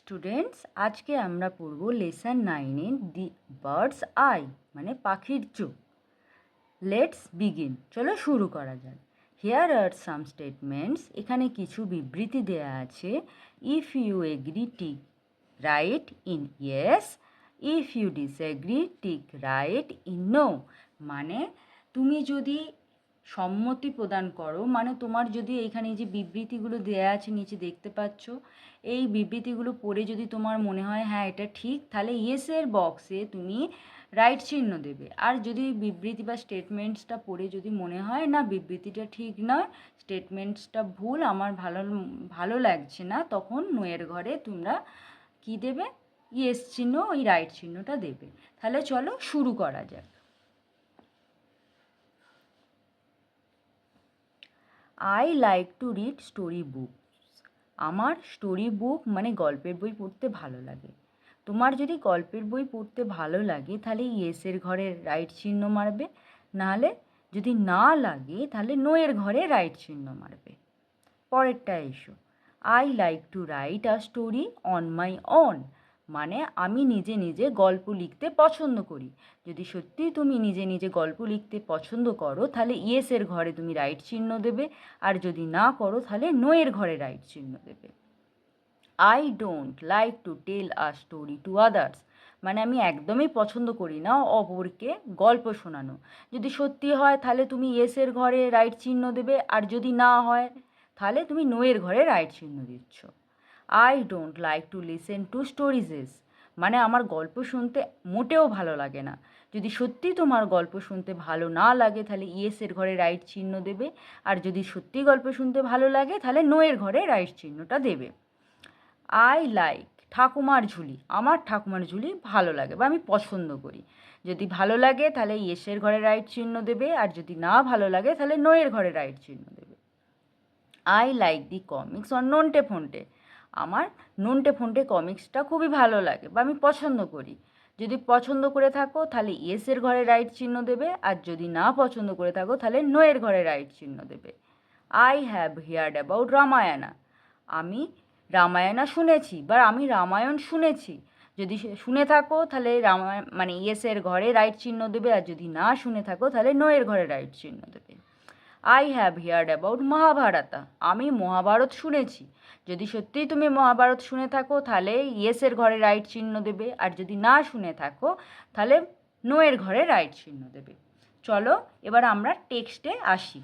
Students, আজকে আমরা পড়ব লেসন 9-এর দি বার্ডস আই মানে পাখির চোখ। লেটস বিগিন, চলো শুরু করা যাক। হিয়ার আর সাম স্টেটমেন্টস, এখানে কিছু বিবৃতি দেয়া আছে। If you agree tick right in yes, if you disagree tick right in no. মানে তুমি যদি সম্মতি প্রদান করো, মানে তোমার যদি এইখানে যে বিবৃতিগুলো দেয়া আছে নিচে দেখতে পাচ্ছ, এই বিবৃতিগুলো পড়ে যদি তোমার মনে হয় হ্যাঁ এটা ঠিক, তাহলে ইয়েসের বক্সে তুমি রাইট চিহ্ন দেবে। আর যদি বিবৃতি বা স্টেটমেন্টসটা পড়ে যদি মনে হয় না বিবৃতিটা ঠিক নয়, স্টেটমেন্টসটা ভুল, আমার ভালো লাগছে না, তখন নোয়ের ঘরে তোমরা কি দেবে? ইয়েস চিহ্ন, ওই রাইট চিহ্নটা দেবে। তাহলে চলো শুরু করা যাক। I like to read story book. আমার স্টোরি বুক মানে গল্পের বই পড়তে ভালো লাগে। তোমার যদি গল্পের বই পড়তে ভালো লাগে তাহলে ইয়েসের ঘরে রাইট চিহ্ন মারবে, নাহলে যদি না লাগে তাহলে নোয়ের ঘরে রাইট চিহ্ন মারবে। পরেরটা এসো। I like to write a story on my own, মানে আমি নিজে নিজে গল্প লিখতে পছন্দ করি। যদি সত্যি তুমি নিজে নিজে গল্প লিখতে পছন্দ করো তাহলে ইয়েসের ঘরে তুমি রাইট চিহ্ন দেবে, আর যদি না করো তাহলে নোয়ের ঘরে রাইট চিহ্ন দেবে। I don't like to tell a story to others, মানে আমি একদমই পছন্দ করি না অপরকে গল্প শোনানো। যদি সত্যি হয় তাহলে তুমি ইয়েসের ঘরে রাইট চিহ্ন দেবে, আর যদি না হয় তাহলে তুমি নোয়ের ঘরে রাইট চিহ্ন দিচ্ছ। I don't like to listen to stories, মানে আমার গল্প শুনতে মোটেও ভালো লাগে না। যদি সত্যি তোমার গল্প শুনতে ভালো না লাগে তাহলে ইয়েসের ঘরে রাইট চিহ্ন দেবে, আর যদি সত্যি গল্প শুনতে ভালো লাগে তাহলে নোয়ের ঘরে রাইট চিহ্নটা দেবে। আই লাইক ঠাকুমার ঝুলি, আমার ঠাকুমার ঝুলি ভালো লাগে বা আমি পছন্দ করি। যদি ভালো লাগে তাহলে ইয়েসের ঘরে রাইট চিহ্ন দেবে, আর যদি না ভালো লাগে তাহলে নোয়ের ঘরে রাইট চিহ্ন দেবে। I like the comics on Nonte Fonte, আমার নন্টে ফন্টে কমিক্সটা খুবই ভালো লাগে বা আমি পছন্দ করি। যদি পছন্দ করে থাকো তাহলে ইয়েসের ঘরে রাইট চিহ্ন দেবে, আর যদি না পছন্দ করে থাকো তাহলে নোয়ের ঘরে রাইট চিহ্ন দেবে। I have heard about Ramayana, আমি রামায়ণা শুনেছি বা আমি রামায়ণ শুনেছি। যদি শুনে থাকো তাহলে রামায়ণ মানে ইয়েসের ঘরে রাইট চিহ্ন দেবে, আর যদি না শুনে থাকো তাহলে নোয়ের ঘরে রাইট চিহ্ন দেবে। I have heard about Mahabharata, আমি মহাভারত শুনেছি। যদি সত্যিই তুমি মহাভারত শুনে থাকো তাহলে ইয়েসের ঘরে রাইট চিহ্ন দেবে, আর যদি না শুনে থাকো তাহলে নোয়ের ঘরে রাইট চিহ্ন দেবে। চলো এবার আমরা টেক্সটে আসি।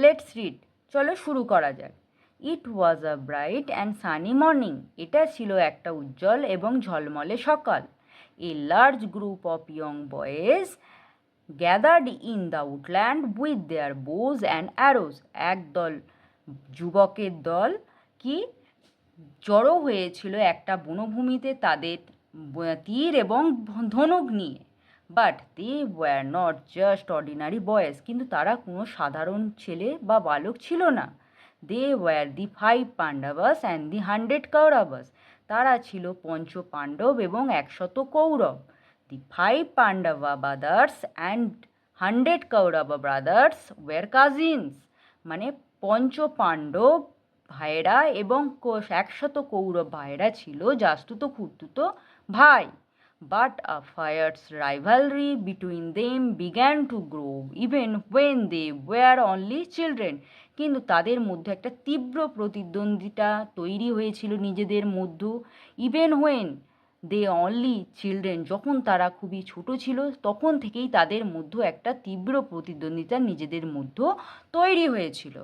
লেটস রিড, চলো শুরু করা যাক। It was a bright and sunny morning, এটা ছিল একটা উজ্জ্বল এবং ঝলমলে সকাল। A large group of young boys gathered in the woodland with their bows and arrows, একদল যুবকের দল কি জড়ো হয়েছিল একটা বনভূমিতে তাদের তীর এবং ধনুক নিয়ে। But they were not just ordinary boys, কিন্তু তারা কোনো সাধারণ ছেলে বা বালক ছিল না। They were the 5 Pandavas and দি 100 কৌরবাস, তারা ছিল পঞ্চ পাণ্ডব এবং 100 Kaurav. The 5 Pandava brothers and 100 Kaurava brothers were cousins, মানে পঞ্চ পাণ্ডব ভাইয়েরা এবং 100 কৌরব ভাইয়েরা ছিল জাস্তুত খুড়তুতো ভাই। But a fierce rivalry between them began to grow even when they were only children, কিন্তু তাদের মধ্যে একটা তীব্র প্রতিদ্বন্দ্বিতা তৈরি হয়েছিল নিজেদের মধ্যে। Even when they only children, যখন তারা খুবই ছোট ছিল তখন থেকেই তাদের মধ্যে একটা তীব্র প্রতিদ্বন্দ্বিতা নিজেদের মধ্যে তৈরি হয়েছিল।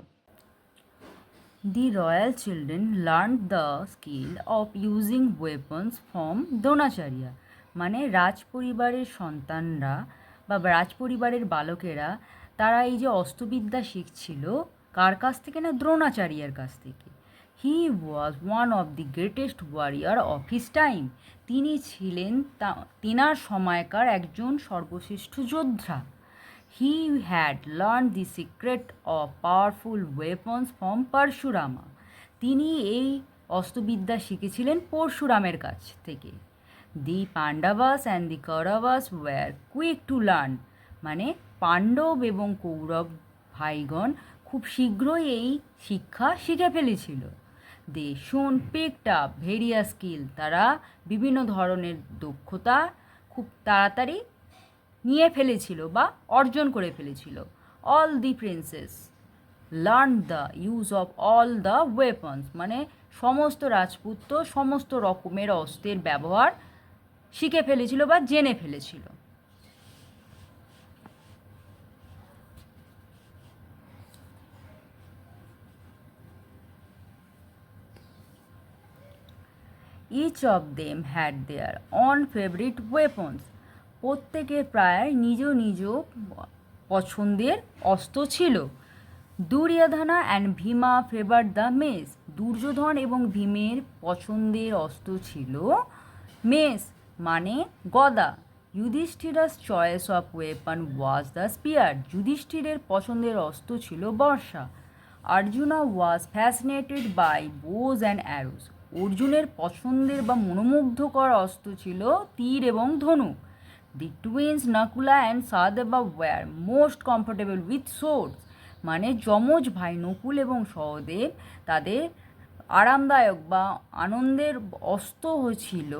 The royal children learned the skill of using weapons from Dronacharya, মানে রাজপরিবারের সন্তানরা বা রাজপরিবারের বালকেরা তারা এই যে অস্ত্রবিদ্যা শিখছিল কার কাছ থেকে? না, দ্রোণাচার্যের কাছ থেকে। He was one of the greatest warrior of his time, তিনি ছিলেন তেনার সময়কার একজন সর্বশ্রেষ্ঠ যোদ্ধা। He had learned the secret of powerful weapons from পরশুরামা, তিনি এই অস্ত্রবিদ্যা শিখেছিলেন পরশুরামের কাছ থেকে। The Pandavas and the Kauravas were quick to learn, মানে পাণ্ডব এবং কৌরব ভাইগণ খুব শীঘ্রই এই শিক্ষা শিখে ফেলেছিল। দে শুন পিকড আপ ভেরিয়াস স্কিল, তারা বিভিন্ন ধরনের দক্ষতা খুব তাড়াতাড়ি নিয়ে ফেলেছিল বা অর্জন করে ফেলেছিল। All the princess learn the use of all the weapons, মানে সমস্ত রাজপুত্র সমস্ত রকমের অস্ত্রের ব্যবহার শিখে ফেলেছিল বা জেনে ফেলেছিল। Each of them had their own favourite weapons, প্রত্যেকের প্রায় নিজ নিজ পছন্দের অস্ত্র ছিল। Duryodhana and Bhima favour the mace, Duryodhan এবং ভীমের পছন্দের অস্ত্র ছিল মেস মানে গদা। Yudhishthira's choice of weapon was the spear, যুধিষ্ঠিরের পছন্দের অস্ত্র ছিল বর্ষা। Arjuna was fascinated by bows and arrows, অর্জুনের পছন্দের বা মনোমুগ্ধকর অস্ত্র ছিল তীর এবং ধনুক। The twins Nakula and Sahadeva were most comfortable with swords, মানে যমজ ভাই নকুল এবং সহদেব তাদের আরামদায়ক বা আনন্দের অস্ত্র ছিল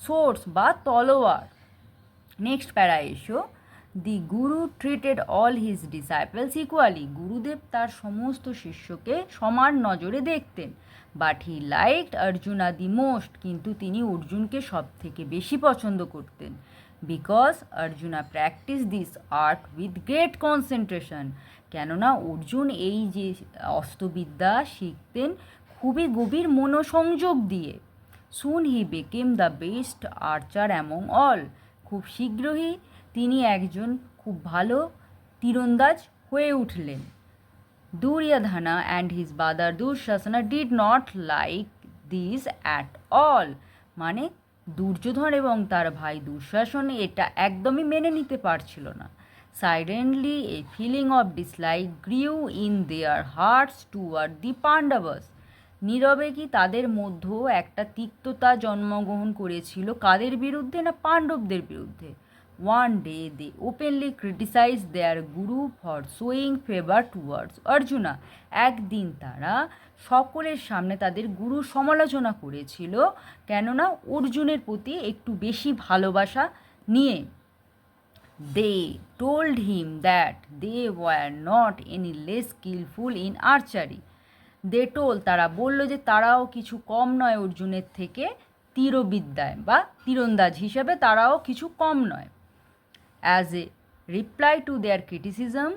সোর্স বা তলোয়ার। নেক্সট প্যারা এসো। দি গুরু treated all his disciples equally, গুরুদেব তার সমস্ত শিষ্যকে সমান নজরে দেখতেন। But he liked Arjuna the most, কিন্তু তিনি অর্জুনকে সব থেকে বেশি পছন্দ করতেন। Because Arjuna practice this art with great concentration, কেননা অর্জুন এই যে অস্ত্রবিদ্যা শিখতেন খুবই গভীর মনোসংযোগ দিয়ে। Soon he became the best archer among all, খুব শীঘ্রই তিনি একজন খুব ভালো তীরন্দাজ হয়ে উঠলেন। Duryodhana and his brother Dushasana did not like this at all, মানে দুর্যোধন এবং তার ভাই দুঃশাসন এটা একদমই মেনে নিতে পারছিল না। Suddenly a feeling of dislike grew in their hearts toward the Pandavas, নীরবে কি তাদের মধ্যেও একটা তিক্ততা জন্মগ্রহণ করেছিল, কাদের বিরুদ্ধে না পাণ্ডবদের বিরুদ্ধে। One day they openly criticize their guru for showing favour towards Arjuna, একদিন তারা সকলের সামনে তাদের গুরুর সমালোচনা করেছিল, কেননা অর্জুনের প্রতি একটু বেশি ভালোবাসা নিয়ে। They told him that they were not any less skillful in archery, they told তারা বলল যে তারাও কিছু কম নয় অর্জুনের থেকে তীরবিদ্যায় বা তীরন্দাজ হিসেবে তারাও কিছু কম নয়। As a reply to their criticism,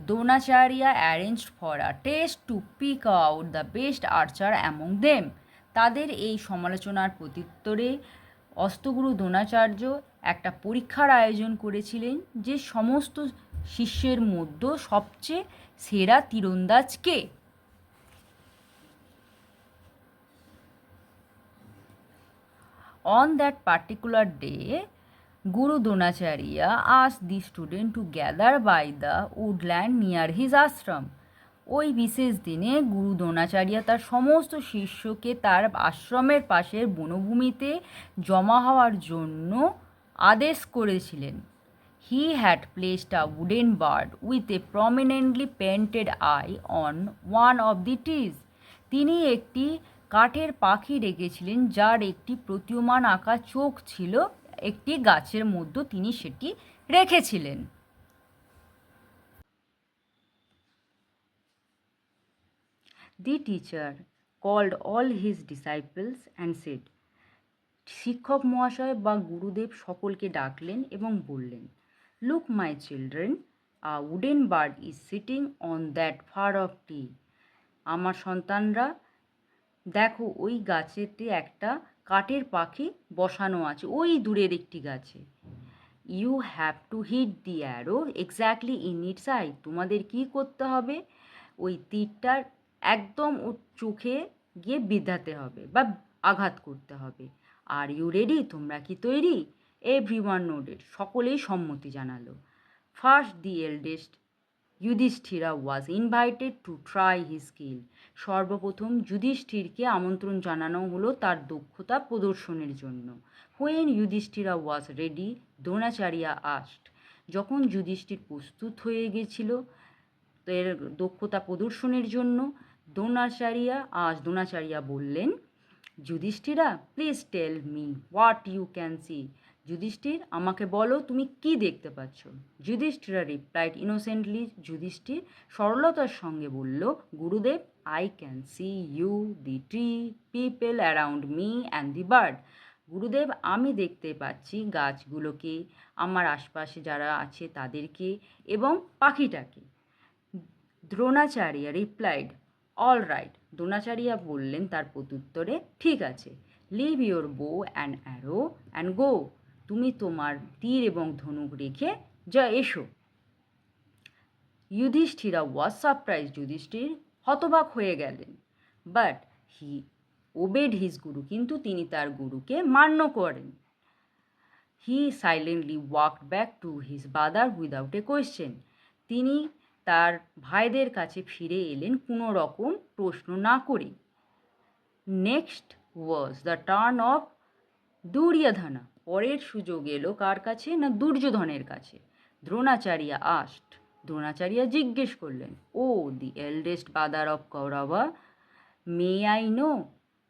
Dronacharya arranged for a test to pick out the best archer among them, তাদের এই সমালোচনার প্রত্যুত্তরে অস্ত্রগুরু দ্রোণাচার্য একটা পরীক্ষার আয়োজন করেছিলেন যে সমস্ত শিষ্যের মধ্যে সবচেয়ে সেরা তীরন্দাজ কে। On that particular day, Guru Dronacharya asked the student to gather by the woodland near his ashram. ওই বিশেষ দিনে গুরু দ্রোণাচার্য তার সমস্ত শিষ্যকে তার আশ্রমের পাশের বনভূমিতে জমা হওয়ার জন্য আদেশ করেছিলেন। He had placed a wooden bird with a prominently painted I on one of the trees, তিনি একটি কাঠের পাখি রেখেছিলেন যার একটি প্রতীয়মান আঁকা চোখ ছিল একটি গাছের মধ্যে, তিনি সেটি রেখেছিলেন। The teacher called all his disciples and said, শিক্ষক মহাশয় বা গুরুদেব সকলকে ডাকলেন এবং বললেন, look my children, a wooden bird is sitting on that far off tree, আমার সন্তানরা দেখো ওই গাছেতে একটা কাঠের পাখি বসানো আছে ওই দূরের একটি গাছে। You have to hit the arrow exactly in its eye, তোমাদের কী করতে হবে, ওই তীরটার একদম ওর চোখে গিয়ে বিঁধাতে হবে বা আঘাত করতে হবে। আর ইউ রেডি, তোমরা কি তৈরি? এভরিওয়ান নোডেড, সকলেই সম্মতি জানালো। First the eldest Yudhishthira was invited to try his skill, সর্বপ্রথম যুধিষ্ঠিরকে আমন্ত্রণ জানানো হলো তার দক্ষতা প্রদর্শনের জন্য। When Yudhishthira was ready Dronacharya asked, যখন যুধিষ্ঠির প্রস্তুত হয়ে গেছিল তো এর দক্ষতা প্রদর্শনের জন্য দ্রোণাচার্য বললেন, Yudhishthira, please tell me what you can see. Yudhishthira, আমাকে বলো তুমি কি দেখতে পাচ্ছ। Yudhishthira replied innocently. যুধিষ্ঠির সরলতার সঙ্গে বলল, গুরুদেব, I can see you, the tree, people around me and the bird. গুরুদেব, আমি দেখতে পাচ্ছি গাছগুলোকে, আমার আশপাশে যারা আছে তাদেরকে, এবং পাখিটাকে। Dronacharya replied, all right. Dronacharya বললেন তার প্রত্যুত্তরে, ঠিক আছে, leave your bow and arrow and go. তুমি তোমার তীর এবং ধনুক রেখে এসো। যুধিষ্ঠিরা ওয়াজ সারপ্রাইজ। যুধিষ্ঠির হতবাক হয়ে গেলেন। বাট হি ওবেড হিজ গুরু, কিন্তু তিনি তার গুরুকে মান্য করেন। He silently walked back to his brother without a question. তিনি তার ভাইদের কাছে ফিরে এলেন কোনো রকম প্রশ্ন না করে। Next was the turn of Duryodhana. পরের সুযোগ এলো কার কাছে? না, দুর্যোধনের কাছে। দ্রোণাচার্য আস্ট, দ্রোণাচার্য জিজ্ঞেস করলেন, o the eldest brother of Kaurava, may I know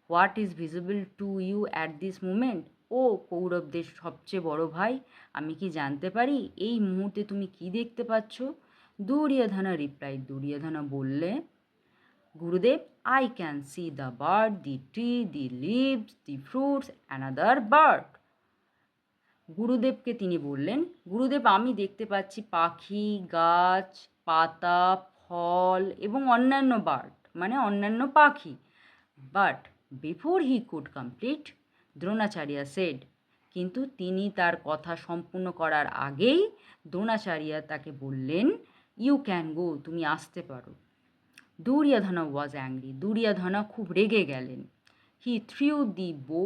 what is visible to you at this moment. ও কৌরবদের সবচেয়ে বড় ভাই, আমি কি জানতে পারি এই মুহূর্তে তুমি কি দেখতে পাচ্ছ? দুর্যোধনা রিপ্লাইড, দুর্যোধনা বললে, গুরুদেব, I can see the bird, the tree, the leaves, the fruits, another bird. গুরুদেবকে তিনি বললেন, গুরুদেব, আমি দেখতে পাচ্ছি পাখি, গাছ, পাতা, ফল এবং অন্যান্য বার্ড, মানে অন্যান্য পাখি। But before he could complete, Dronacharya said, কিন্তু তিনি তার কথা সম্পূর্ণ করার আগেই দ্রোণাচার্য তাকে বললেন, ইউ ক্যান গো, তুমি আসতে পারো। দুর্যোধনা ওয়াজ অ্যাংরি, দুর্যোধনা খুব রেগে গেলেন। হি থ্রিউ দি বো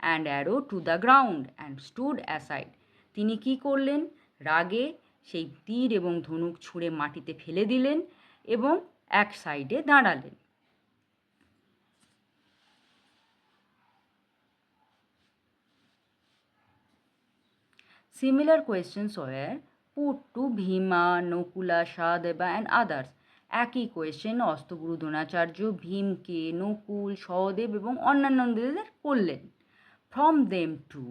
and arrow to the ground and stood aside. তিনি কি করলেন? রাগে সেই তীর এবং ধনুক ছুঁড়ে মাটিতে ফেলে দিলেন এবং এক সাইডে দাঁড়ালেন। Similar questions were put to Bhima, Nakula, Sahadeva and others. একই কোয়েশ্চেন অস্ত্রগুরু দ্রোণাচার্য ভীমকে, নকুল, সহদেব এবং অন্যান্যদের করলেন। From them to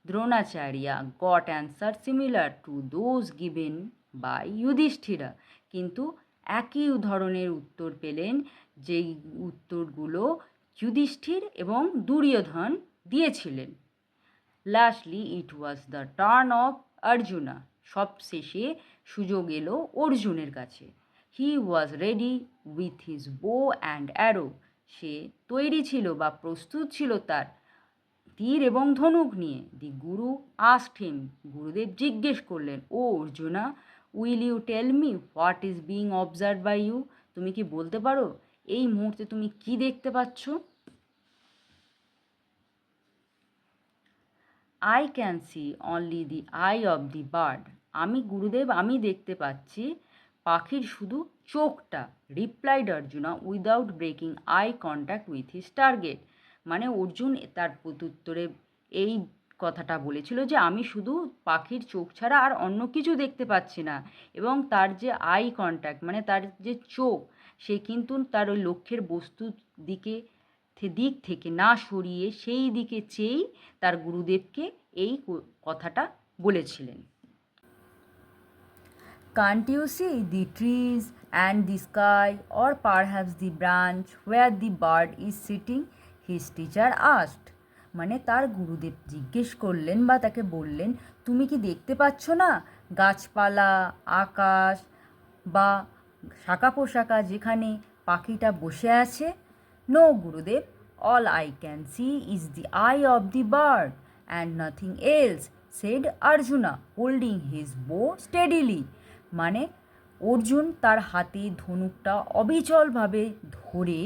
Dronacharya got answer similar to those given by Yudhishthira, কিন্তু একই ধরনের উত্তর পেলেন যেই উত্তরগুলো যুধিষ্ঠির এবং দুর্যোধন দিয়েছিলেন। Lastly it was the turn of Arjuna, সবশেষে সুযোগ এলো অর্জুনের কাছে। He was ready with his bow and arrow, সে তৈরি ছিল বা প্রস্তুত ছিল তার তীর এবং ধনুক নিয়ে। দি গুরু আস্কড হিম, গুরুদেব জিজ্ঞেস করলেন, o Arjuna, will you tell me what is being observe by you, তুমি কি বলতে পারো এই মুহূর্তে তুমি কি দেখতে পাচ্ছ? I can C only the eye of the bird, আমি গুরুদেব, আমি দেখতে পাচ্ছি পাখির শুধু চোখটা। Replied Arjuna without breaking eye contact with his target, মানে অর্জুন তার প্রত্যুত্তরে এই কথাটা বলেছিল যে আমি শুধু পাখির চোখ ছাড়া আর অন্য কিছু দেখতে পাচ্ছি না, এবং তার যে আই কন্ট্যাক্ট মানে তার যে চোখ, সে কিন্তু তার ওই লক্ষ্যের বস্তুর দিক থেকে না সরিয়ে সেই দিকে চেয়েই তার গুরুদেবকে এই কথাটা বলেছিলেন। Can't you see the trees and the sky, or perhaps the branch where the bird is sitting? His teacher asked. মানে তার গুরুদেব জিজ্ঞেস করলেন বা তাকে বললেন, তুমি কি দেখতে পাচ্ছ না গাছপালা, আকাশ বা শাখা পোশাকা যেখানে পাখিটা বসে আছে? নো গুরুদেব, all I can see is the eye of the bird and nothing else, said Arjuna holding his bow steadily. মানে অর্জুন তার হাতে ধনুকটা অবিচলভাবে ধরে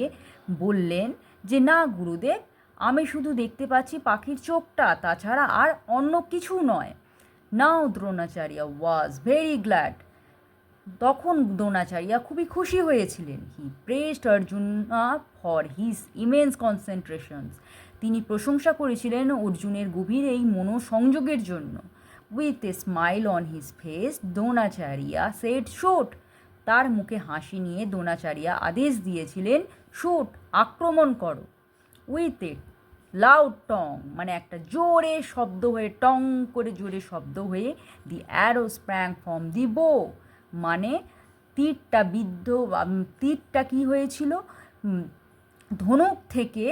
বললেন যে, না গুরুদেব, আমি শুধু দেখতে পাচ্ছি পাখির চোখটা, তাছাড়া আর অন্য কিছু নয়। Now Dronacharya was very glad, তখন দ্রোণাচার্য খুবই খুশি হয়েছিলেন। He praised Arjuna for his immense concentrations, তিনি প্রশংসা করেছিলেন অর্জুনের গভীর এই মনোসংযোগের জন্য। With a smile on his face Dronacharya said shoot, তার মুখে হাসি নিয়ে দ্রোণাচার্য আদেশ দিয়েছিলেন, শুট, আক্রমণ করো। উইথ ইট লাউড টং, মানে একটা জোরে শব্দ হয়ে, টং করে জোরে শব্দ হয়ে, দি অ্যারো স্প্র্যাং ফ্রম দি বো, মানে তীরটা কি হয়েছিল, ধনুক থেকে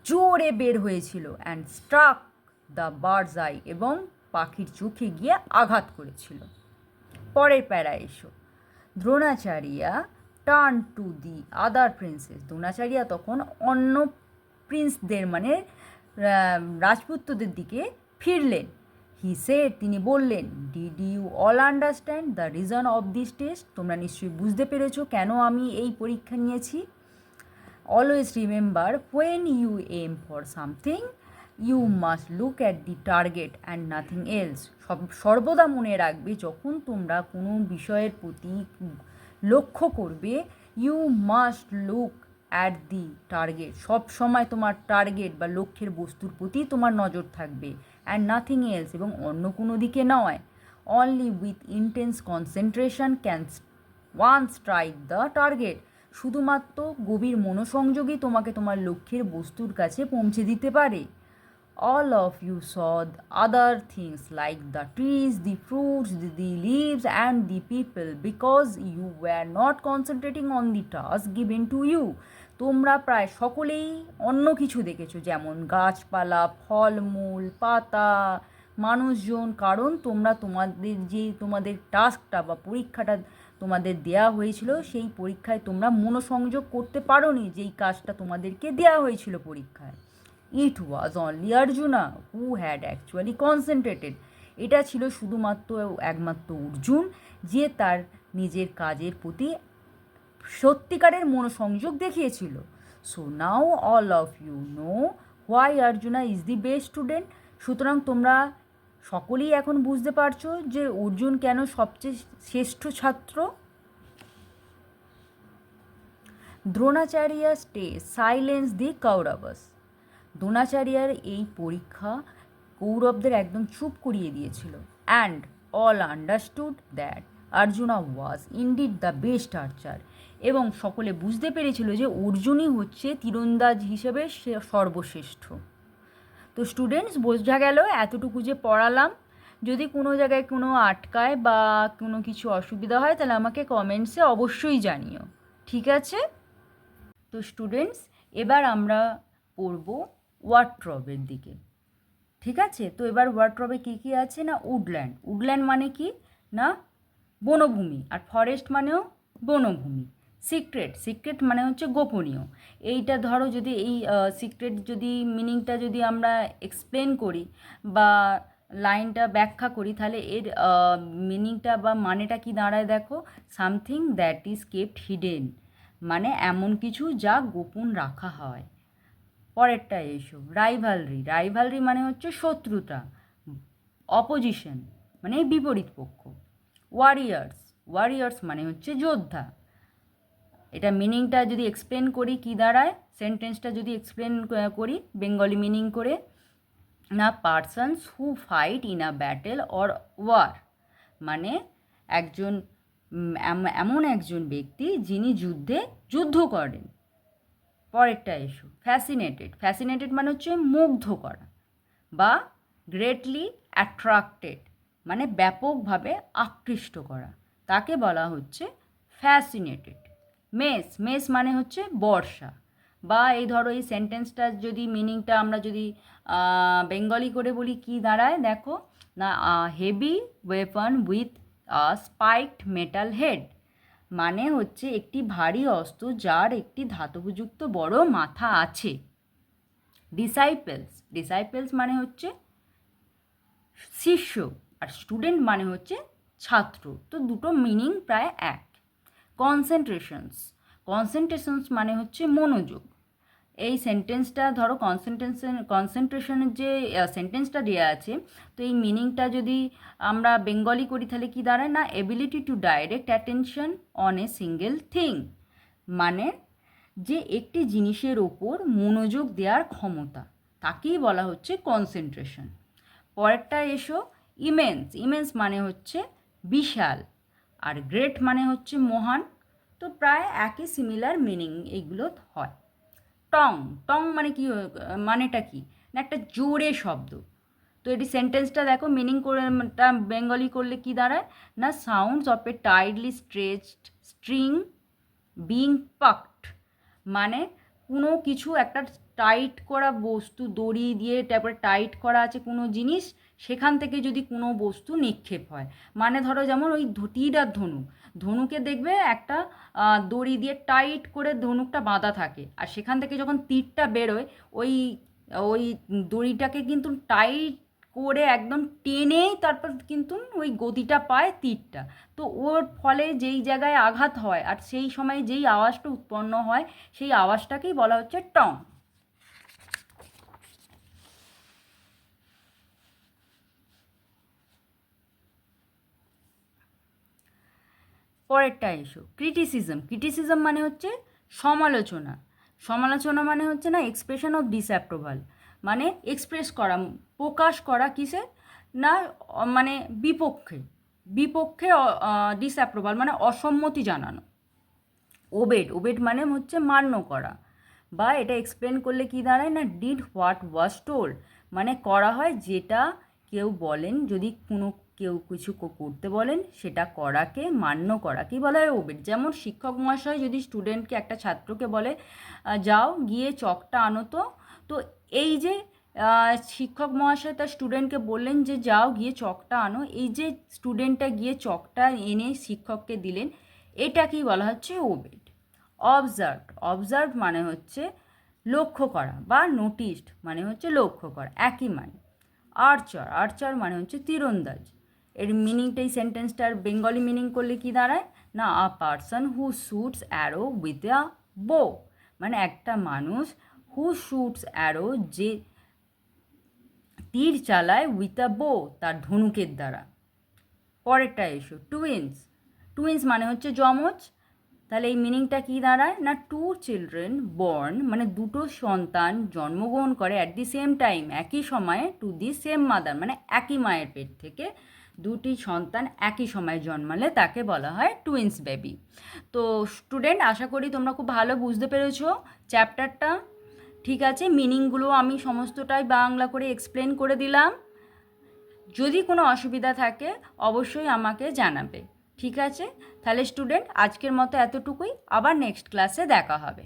জোরে বের হয়েছিল, and struck the bird's eye, এবং পাখির চোখে গিয়ে আঘাত করেছিল। পরের প্যারা এসো। Dronacharya turn to the other princes, Dronacharya তখন অন্য প্রিন্সদের মানে রাজপুত্রদের দিকে ফিরলেন। হি সেড, তিনি বললেন, did you all understand the reason of this test, তোমরা নিশ্চয়ই বুঝতে পেরেছো কেন আমি এই পরীক্ষা নিয়েছি। Always remember, when you aim for something you must look at the target and nothing else, সর্বদা মনে রাখবে যখন তোমরা কোনো বিষয়ের প্রতি লক্ষ্য করবে, you must look at the target, সব সময় তোমার টার্গেট বা লক্ষ্যের বস্তুর প্রতি তোমার নজর থাকবে, অ্যান্ড নাথিং এলস, এবং অন্য কোনো দিকে নয়। Only with intense concentration can one strike the target, শুধুমাত্র গভীর মনোসংযোগই তোমাকে তোমার লক্ষ্যের বস্তুর কাছে পৌঁছে দিতে পারে। All of you saw other things like the trees, the fruits, the leaves, and the people because you were not concentrating on the task given to you. তোমরা প্রায় সকলেই অন্য কিছু দেখেছো, যেমন গাছপালা, ফলমূল, পাতা, মানুষজন, কারণ তোমরা তোমাদের টাস্কটা বা পরীক্ষাটা তোমাদের দেয়া হয়েছিল, সেই পরীক্ষায় তোমরা মনোসংযোগ করতে পারোনি, যেই কাজটা তোমাদেরকে দেয়া হয়েছিল পরীক্ষায়। It was only Arjuna who had actually concentrated, এটা ছিল শুধুমাত্র একমাত্র অর্জুন যে তার নিজের কাজের প্রতি সত্যিকারের মনোসংযোগ দেখিয়েছিল। So now all of you know why Arjuna is the best student, সুতরাং তোমরা সকলেই এখন বুঝতে পারছো যে অর্জুন কেন সবচেয়ে শ্রেষ্ঠ ছাত্র। Dronacharya stay silence the Kauravas, দ্রোণাচার্যের এই পরীক্ষা কৌরবদের একদম চুপ করিয়ে দিয়েছিল। And all understood that Arjuna was indeed the best archer, এবং সকলে বুঝতে পেরেছিল যে অর্জুনই হচ্ছে তীরন্দাজ হিসেবে সর্বশ্রেষ্ঠ। তো স্টুডেন্টস, বোঝা গেল এতটুকু যে পড়ালাম, যদি কোনো জায়গায় কোনো আটকায় বা কোনো কিছু অসুবিধা হয় তাহলে আমাকে কমেন্টসে অবশ্যই জানিও, ঠিক আছে? তো স্টুডেন্টস, এবার আমরা পড়ব ওয়ার্ড্রবের দিকে, ঠিক আছে? তো এবার ওয়ার্ড্রবে কী কী আছে না, উডল্যান্ড, উডল্যান্ড মানে কি না বনভূমি, আর ফরেস্ট মানেও বনভূমি। সিক্রেট, সিক্রেট মানে হচ্ছে গোপনীয়। এইটা ধরো যদি এই সিক্রেট যদি মিনিংটা যদি আমরা এক্সপ্লেন করি বা লাইনটা ব্যাখ্যা করি, তাহলে এর মিনিংটা বা মানেটা কি দাঁড়ায় দেখো, something that is kept hidden, মানে এমন কিছু যা গোপন রাখা হয়। পরেরটা এসো, রাইভালরি, রাইভালরি মানে হচ্ছে শত্রুতা, অপোজিশন মানে বিপরীত পক্ষ। ওয়ারিয়ার্স, ওয়ারিয়ার্স মানে হচ্ছে যোদ্ধা। এটা মিনিংটা যদি এক্সপ্লেন করি কি দাঁড়ায়, সেন্টেন্সটা যদি এক্সপ্লেন করি বেঙ্গলি মিনিং করে, না persons who fight in a battle or war, মানে একজন এমন একজন ব্যক্তি যিনি যুদ্ধ করেন। পরেরটা এসো, ফ্যাসিনেটেড, ফ্যাসিনেটেড মানে হচ্ছে মুগ্ধ করা, বা গ্রেটলি অ্যাট্রাক্টেড মানে ব্যাপকভাবে আকৃষ্ট করা, তাকে বলা হচ্ছে ফ্যাসিনেটেড। মেস, মেস মানে হচ্ছে বর্ষা, বা এই ধরো এই সেন্টেন্সটার যদি মিনিংটা আমরা যদি বেঙ্গলি করে বলি কি দাঁড়ায় দেখো না, heavy weapon with spiked metal head, মানে হচ্ছে একটি ভারী অস্ত্র যার একটি ধাতবযুক্ত বড় মাথা আছে। ডিসাইপেলস, ডিসাইপেলস মানে হচ্ছে শিষ্য, আর স্টুডেন্ট মানে হচ্ছে ছাত্র, তো দুটো মিনিং প্রায় এক। কনসেন্ট্রেশনস, কনসেন্ট্রেশনস মানে হচ্ছে মনোযোগ। এই সেন্টেন্সটা ধরো কনসেন্ট্রেশনের যে সেন্টেন্সটা দেওয়া আছে, তো এই মিনিংটা যদি আমরা বেঙ্গলি করি তাহলে কি দাঁড়ায় না, ability to direct attention on a single thing, মানে যে একটি জিনিসের ওপর মনোযোগ দেওয়ার ক্ষমতা, তাকেই বলা হচ্ছে কনসেন্ট্রেশন। পরেরটা এসো, ইমেন্স, ইমেন্স মানে হচ্ছে বিশাল, আর গ্রেট মানে হচ্ছে মহান। তো প্রায় একই সিমিলার মিনিং এইগুলো হয়। টং, টং মানে কি, মানেটা কি না একটা জোরে শব্দ। তো এটি সেন্টেন্সটা দেখো মিনিং করে বেঙ্গলি করলে কি দাঁড়ায় না sounds of a tightly stretched string being plucked, মানে কোনো কিছু একটা টাইট করা বস্তু দড়ি দিয়ে তারপরে টাইট করা আছে কোনো জিনিস, সেখান থেকে যদি কোনো বস্তু নিক্ষেপ হয়, মানে ধরো যেমন ওই তীর আর ধনুক, ধনুকে দেখবে একটা দড়ি দিয়ে টাইট করে ধনুকটা বাঁধা থাকে, আর সেখান থেকে যখন তীরটা বেরোয় ওই ওই দড়িটাকে কিন্তু টাইট করে একদম টেনেই তারপর কিন্তু ওই গতিটা পায় তীরটা। তো ওর ফলে যেই জায়গায় আঘাত হয় আর সেই সময় যেই আওয়াজটা উৎপন্ন হয় সেই আওয়াজটাকেই বলা হচ্ছে টং। পরেরটা এসো ক্রিটিসিজম। ক্রিটিসিজম মানে হচ্ছে সমালোচনা। সমালোচনা মানে হচ্ছে না এক্সপ্রেশন অফ ডিসঅ্যাপ্রুভাল, মানে এক্সপ্রেস করা, প্রকাশ করা কিসে না মানে বিপক্ষে, বিপক্ষে ডিসঅ্যাপ্রুভাল মানে অসম্মতি জানানো। ওবেড, ওবেড মানে হচ্ছে মান্য করা, বা এটা এক্সপ্লেন করলে কি দাঁড়ায় না ডিড হোয়াট ওয়াজ টোল্ড, মানে করা হয় যেটা কেউ বলেন, যদি কোনো কেউ কিছু করতে বলেন সেটা করাকে মান্য করা কি বলা হয় ওবেড। যেমন শিক্ষক মহাশয় যদি স্টুডেন্টকে একটা ছাত্রকে বলে যাও গিয়ে চকটা আনো তো, তো এই যে শিক্ষক মহাশয় তার স্টুডেন্টকে বললেন যে যাও গিয়ে চকটা আনো, এই যে স্টুডেন্টটা গিয়ে চকটা এনে শিক্ষককে দিলেন, এটা কি বলা হচ্ছে ওবেড। অবজার্ভ, অবজার্ভ মানে হচ্ছে লক্ষ্য করা, বা নোটিসড মানে হচ্ছে লক্ষ্য করা, একই মানে। আর্চার, আর্চার মানে হচ্ছে তীরন্দাজ। এর মিনিংটা এই সেন্টেন্সটার বেঙ্গলি মিনিং করলে কি দাঁড়ায় না আ person who suits arrow with a বো, মানে একটা মানুষ হু শুটস অ্যারো যে তীর চালায় উইথ আ বো তার ধনুকের দ্বারা। পরেরটা এসো টুইন্স। টুইন্স মানে হচ্ছে যমজ। তাহলে এই মিনিংটা কী দাঁড়ায় না টু চিলড্রেন বর্ন, মানে দুটো সন্তান জন্মগ্রহণ করে অ্যাট দি সেম টাইম, একই সময়ে, টু দি সেম মাদার মানে একই মায়ের পেট থেকে দুটি সন্তান একই সময়ে জন্মালে তাকে বলা হয় টুইন্স বেবি। তো স্টুডেন্ট আশা করি তোমরা খুব ভালো বুঝতে পেরেছো চ্যাপ্টারটা। ঠিক আছে, মিনিংগুলো আমি সমস্তটাই বাংলা করে এক্সপ্লেন করে দিলাম। যদি কোনো অসুবিধা থাকে অবশ্যই আমাকে জানাবে। ঠিক আছে, তাহলে স্টুডেন্ট আজকের মতো এতটুকুই, আবার নেক্সট ক্লাসে দেখা হবে।